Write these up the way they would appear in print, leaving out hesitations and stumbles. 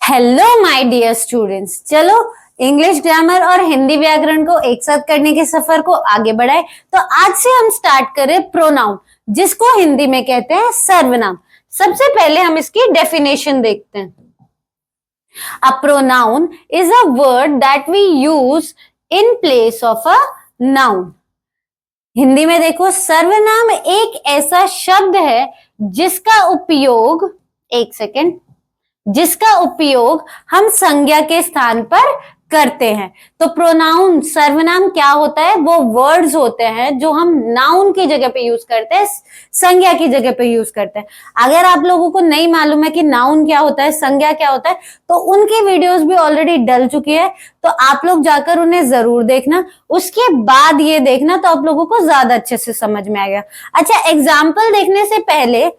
Hello my dear students, चलो English grammar और हिंदी व्याकरण को एक साथ करने के सफर को आगे बढ़ाए। तो आज से हम स्टार्ट करें प्रोनाउन, जिसको हिंदी में कहते हैं सर्वनाम। सबसे पहले हम इसकी डेफिनेशन देखते हैं। A pronoun is a word that we use in place of a noun. Hindi में देखो, सर्वनाम एक ऐसा शब्द है जिसका उपयोग, एक सेकेंड, जिसका उपयोग हम संज्ञा के स्थान पर करते हैं। तो प्रोनाउन सर्वनाम क्या होता है? वो वर्ड्स होते हैं जो हम नाउन की जगह पे यूज करते हैं, संज्ञा की जगह पे यूज करते हैं। अगर आप लोगों को नहीं मालूम है कि नाउन क्या होता है, संज्ञा क्या होता है, तो उनकी वीडियोस भी ऑलरेडी डल चुकी है, तो आप लोग जाकर उन्हें जरूर देखना। उसके बाद ये देखना, तो आप लोगों को ज्यादा अच्छे से समझ में आएगा। अच्छा, एग्जाम्पल देखने से पहले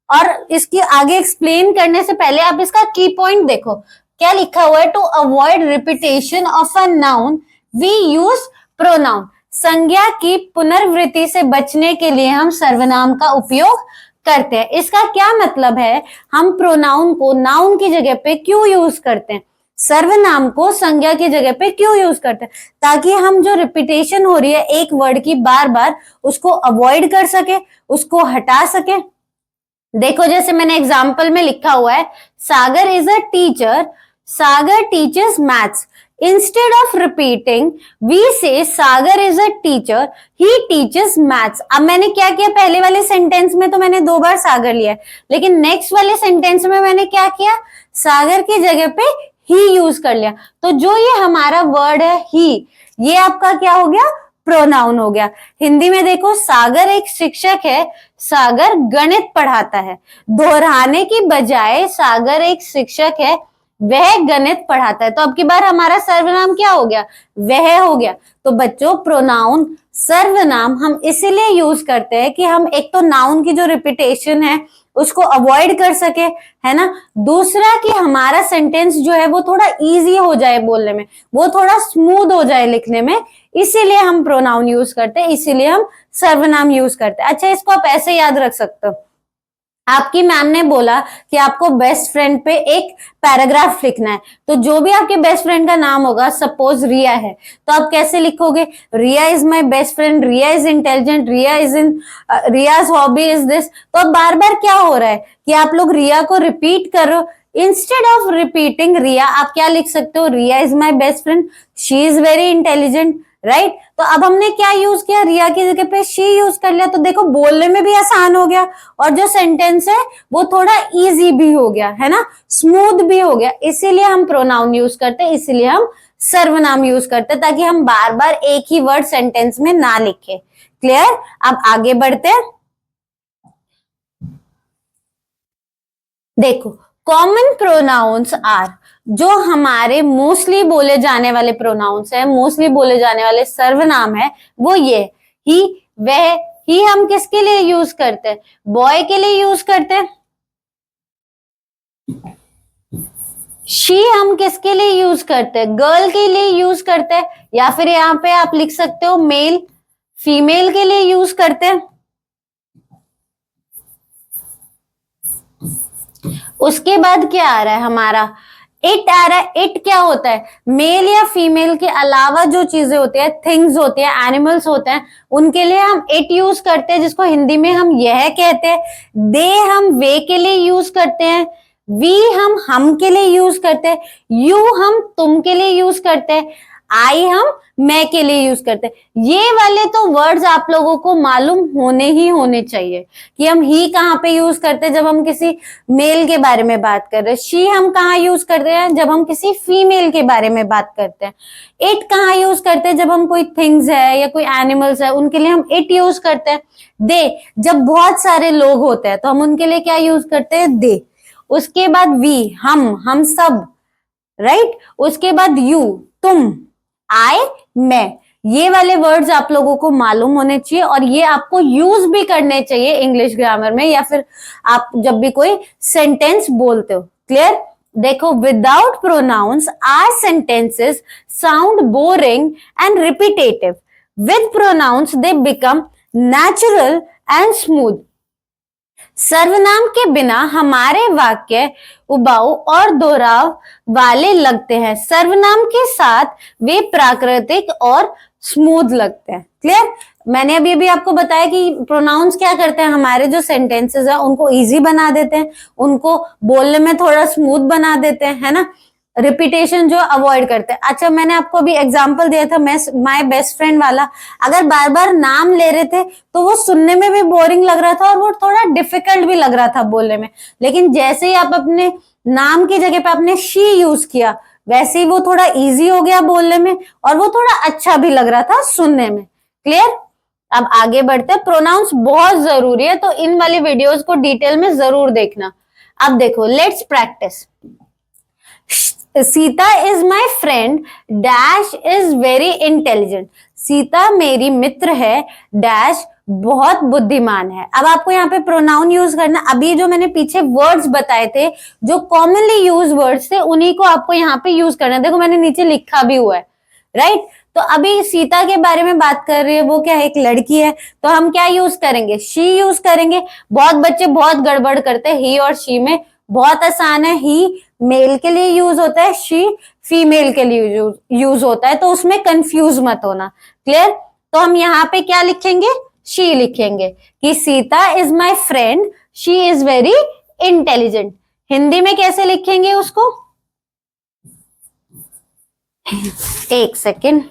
और इसकी आगे एक्सप्लेन करने से पहले आप इसका की पॉइंट देखो। क्या लिखा हुआ है? To avoid repetition of a noun we use pronoun. संज्ञा की पुनर्वृत्ति से बचने के लिए हम सर्वनाम का उपयोग करते हैं। इसका क्या मतलब है? हम प्रोनाउन को नाउन की जगह पे क्यों यूज करते हैं, सर्वनाम को संज्ञा की जगह पे क्यों यूज करते हैं? ताकि हम जो रिपीटेशन हो रही है एक वर्ड की बार बार, उसको अवॉइड कर सके, उसको हटा सके। देखो, जैसे मैंने एग्जाम्पल में लिखा हुआ है, Sagar is a teacher, Sagar teachers maths. Instead of repeating we say Sagar is a teacher, he teachers maths. अब मैंने क्या किया, पहले वाले सेंटेंस में तो मैंने 2 बार सागर लिया, लेकिन नेक्स्ट वाले सेंटेंस में मैंने क्या किया, सागर की जगह पे ही यूज कर लिया। तो जो ये हमारा वर्ड है ही, ये आपका क्या हो गया? प्रोनाउन हो गया। हिंदी में देखो, सागर एक शिक्षक है, सागर गणित पढ़ाता है। दोहराने की बजाय सागर एक शिक्षक है, वह गणित पढ़ाता है। तो अब की बार हमारा सर्वनाम क्या हो गया? वह हो गया। तो बच्चों, प्रोनाउन सर्वनाम हम इसीलिए यूज करते हैं कि हम एक तो नाउन की जो रिपीटेशन है उसको अवॉइड कर सके, है ना। दूसरा कि हमारा सेंटेंस जो है वो थोड़ा इजी हो जाए बोलने में, वो थोड़ा स्मूथ हो जाए लिखने में, इसीलिए हम प्रोनाउन यूज करते हैं, इसीलिए हम सर्वनाम यूज करते हैं। अच्छा, इसको आप ऐसे याद रख सकते हो। आपकी मैम ने बोला कि आपको बेस्ट फ्रेंड पे एक पैराग्राफ लिखना है, तो जो भी आपके बेस्ट फ्रेंड का नाम होगा, सपोज रिया है, तो आप कैसे लिखोगे? Riya is my best friend, Riya is intelligent, Riya is in, Riya's hobby is this. तो अब बार बार क्या हो रहा है कि आप लोग रिया को रिपीट कर रहे हो। इंस्टेड ऑफ रिपीटिंग रिया, आप क्या लिख सकते हो? Riya is my best friend, she is very intelligent, right. तो अब हमने क्या यूज किया? रिया की जगह पे शी यूज कर लिया। तो देखो, बोलने में भी आसान हो गया और जो सेंटेंस है वो थोड़ा इजी भी हो गया, है ना, स्मूथ भी हो गया। इसीलिए हम प्रोनाउन यूज करते हैं, इसीलिए हम सर्वनाम यूज करते हैं, ताकि हम बार बार एक ही वर्ड सेंटेंस में ना लिखे। क्लियर? अब आगे बढ़ते हैं। देखो, कॉमन प्रोनाउंस आर, जो हमारे मोस्टली बोले जाने वाले प्रोनाउंस है, मोस्टली बोले जाने वाले सर्वनाम है, वो ये ही, वह। ही हम किसके लिए यूज करते हैं? बॉय के लिए यूज करते हैं। शी हम किसके लिए यूज करते हैं? गर्ल के लिए यूज करते हैं। या फिर यहाँ पे आप लिख सकते हो मेल, फीमेल के लिए यूज करते हैं। उसके बाद क्या आ रहा है हमारा? इट आ रहा है। इट क्या होता है? मेल या फीमेल के अलावा जो चीजें होती है, थिंग्स होती है, एनिमल्स होते हैं, उनके लिए हम इट यूज करते हैं, जिसको हिंदी में हम यह कहते हैं। दे हम वे के लिए यूज करते हैं। वी हम के लिए यूज करते हैं। यू हम तुम के लिए यूज करते हैं। आई हम मैं के लिए यूज करते हैं। ये वाले तो वर्ड्स आप लोगों को मालूम होने ही होने चाहिए कि हम ही कहाँ पे यूज करते हैं जब हम किसी मेल के बारे में बात कर रहे हैं। शी हम कहाँ यूज करते हैं? जब हम किसी फीमेल के बारे में बात करते हैं। इट कहाँ यूज करते हैं? जब हम कोई थिंग्स है या कोई एनिमल्स है, उनके लिए हम इट यूज करते हैं। दे, जब बहुत सारे लोग होते हैं तो हम उनके लिए क्या यूज करते हैं? दे। उसके बाद वी हम सब, राइट। उसके बाद यू तुम, आई मैं। ये वाले वर्ड्स आप लोगों को मालूम होने चाहिए और ये आपको यूज भी करने चाहिए इंग्लिश ग्रामर में, या फिर आप जब भी कोई सेंटेंस बोलते हो। क्लियर? देखो, without pronouns our sentences sound boring and repetitive. With pronouns they become natural and smooth. सर्वनाम के बिना हमारे वाक्य उबाऊ और दोहराव वाले लगते हैं, सर्वनाम के साथ वे प्राकृतिक और स्मूथ लगते हैं। क्लियर? मैंने अभी आपको बताया कि प्रोनाउंस क्या करते हैं, हमारे जो सेंटेंसेस है उनको इजी बना देते हैं, उनको बोलने में थोड़ा स्मूथ बना देते हैं, है ना, रिपीटेशन जो अवॉइड करते हैं। अच्छा, मैंने आपको भी एग्जांपल दिया था माय बेस्ट फ्रेंड वाला, अगर बार बार नाम ले रहे थे तो वो सुनने में भी बोरिंग लग रहा था और वो थोड़ा डिफिकल्ट भी लग रहा था बोलने में, लेकिन जैसे ही आप अपने नाम की जगह पे आपने शी यूज किया, वैसे ही वो थोड़ा इजी हो गया बोलने में और वो थोड़ा अच्छा भी लग रहा था सुनने में। क्लियर? अब आगे बढ़ते हैं। प्रोनाउंस बहुत जरूरी है, तो इन वाली वीडियोस को डिटेल में जरूर देखना। अब देखो, let's practice. Sita is my friend, dash is very intelligent. Sita मेरी मित्र है, डैश बहुत बुद्धिमान है। अब आपको यहाँ पे प्रोनाउन यूज करना, अभी जो मैंने पीछे वर्ड्स बताए थे जो कॉमनली यूज वर्ड्स थे उन्हीं को आपको यहाँ पे यूज करना है। देखो मैंने नीचे लिखा भी हुआ है, राइट? तो अभी सीता के बारे में बात कर रही है, वो क्या है, एक लड़की है, तो हम क्या यूज करेंगे, शी यूज करेंगे। बहुत बच्चे बहुत गड़बड़ करते हैं ही और शी में, बहुत आसान है। ही मेल के लिए यूज होता है, शी फीमेल के लिए यूज होता है, तो उसमें कंफ्यूज मत होना। क्लियर? तो हम यहाँ पे क्या लिखेंगे, शी लिखेंगे कि Sita is my friend, she is very intelligent. Hindi में कैसे लिखेंगे उसको, एक सेकेंड,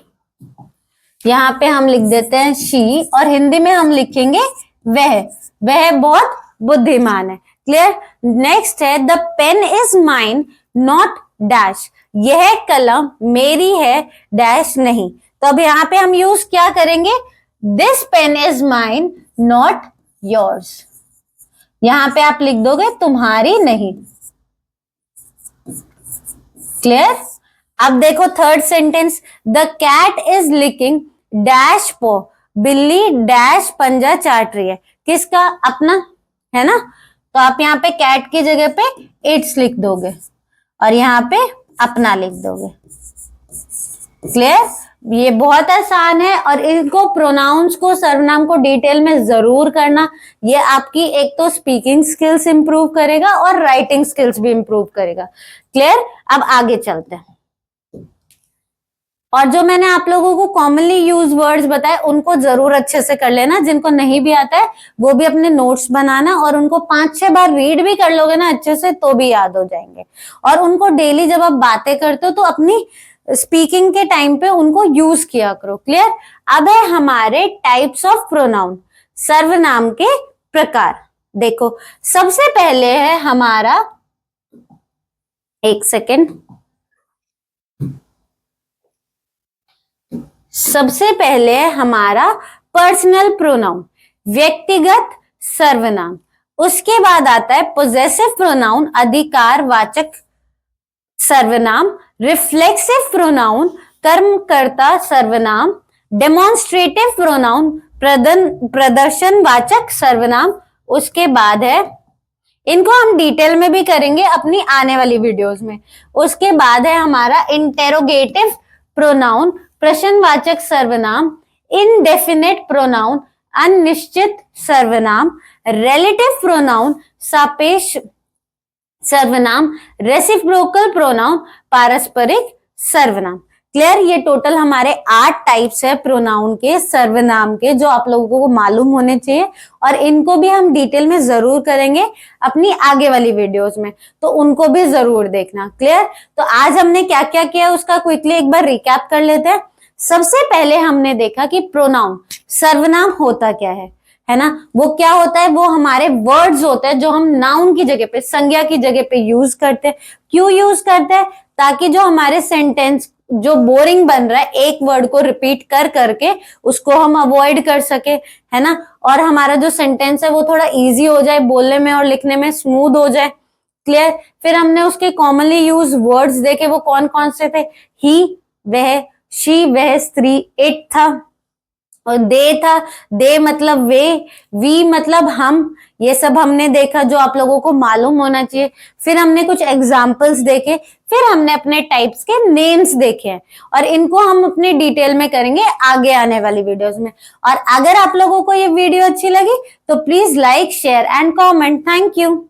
यहाँ पे हम लिख देते हैं शी और हिंदी में हम लिखेंगे वह बहुत बुद्धिमान है। क्लियर? नेक्स्ट है the pen is mine not dash, यह कलम मेरी है, डैश नहीं। तो अब यहाँ पे हम यूज क्या करेंगे, this pen is mine not yours. यहाँ पे आप लिख दोगे तुम्हारी नहीं। क्लियर? अब देखो third sentence, the cat is licking dash paw, बिल्ली डैश पंजा चाट रही है। किसका, अपना, है ना? तो आप यहाँ पे कैट की जगह पे इट्स लिख दोगे और यहाँ पे अपना लिख दोगे। क्लियर? ये बहुत आसान है और इनको प्रोनाउंस को, सर्वनाम को डिटेल में जरूर करना। ये आपकी एक तो स्पीकिंग स्किल्स इंप्रूव करेगा और राइटिंग स्किल्स भी इंप्रूव करेगा। क्लियर? अब आगे चलते हैं। और जो मैंने आप लोगों को कॉमनली यूज वर्ड्स बताए उनको जरूर अच्छे से कर लेना। जिनको नहीं भी आता है वो भी अपने नोट्स बनाना और उनको 5-6 बार रीड भी कर लोगे ना अच्छे से तो भी याद हो जाएंगे। और उनको डेली जब आप बातें करते हो तो अपनी स्पीकिंग के टाइम पे उनको यूज किया करो। क्लियर? अब है हमारे टाइप्स ऑफ प्रोनाउन, सर्वनाम के प्रकार। देखो सबसे पहले है हमारा, एक सेकेंड, सबसे पहले है हमारा पर्सनल प्रोनाउन, व्यक्तिगत सर्वनाम। उसके बाद आता है पोजेसिव प्रोनाउन, अधिकारवाचक सर्वनाम, रिफ्लेक्सिव प्रोनाउन, कर्मकर्ता सर्वनाम, डेमोन्स्ट्रेटिव प्रोनाउन, प्रदर्शनवाचक सर्वनाम। उसके बाद है, इनको हम डिटेल में भी करेंगे अपनी आने वाली वीडियोस में। उसके बाद है हमारा इंटेरोगेटिव प्रोनाउन, प्रश्नवाचक सर्वनाम, इनडेफिनेट प्रोनाउन, अनिश्चित सर्वनाम, रिलेटिव प्रोनाउन, सापेक्ष सर्वनाम, रेसिप्रोकल प्रोनाउन, पारस्परिक सर्वनाम। क्लियर? ये टोटल हमारे 8 टाइप्स है प्रोनाउन के, सर्वनाम के, जो आप लोगों को मालूम होने चाहिए और इनको भी हम डिटेल में जरूर करेंगे अपनी आगे वाली वीडियोस में, तो उनको भी जरूर देखना। क्लियर? तो आज हमने क्या क्या किया उसका क्विकली एक बार रिकैप कर लेते हैं। सबसे पहले हमने देखा कि प्रोनाउन, सर्वनाम होता क्या है ना? वो क्या होता है, वो हमारे वर्ड्स होते हैं जो हम नाउन की जगह पे, संज्ञा की जगह पे यूज करते हैं। क्यों यूज करते हैं? ताकि जो हमारे सेंटेंस जो बोरिंग बन रहा है एक वर्ड को रिपीट कर करके उसको हम अवॉइड कर सके, है ना, और हमारा जो सेंटेंस है वो थोड़ा इजी हो जाए, बोलने में और लिखने में स्मूथ हो जाए। क्लियर? फिर हमने उसके कॉमनली यूज वर्ड्स देखे, वो कौन कौन से थे, ही, वह, शी, वह, स्त्री, इट था, और दे था, दे मतलब वे, वी मतलब हम, ये सब हमने देखा जो आप लोगों को मालूम होना चाहिए। फिर हमने कुछ एग्जाम्पल्स देखे, फिर हमने अपने टाइप्स के नेम्स देखे हैं, और इनको हम अपने डिटेल में करेंगे आगे आने वाली वीडियोस में। और अगर आप लोगों को ये वीडियो अच्छी लगी तो please like, share and comment. Thank you.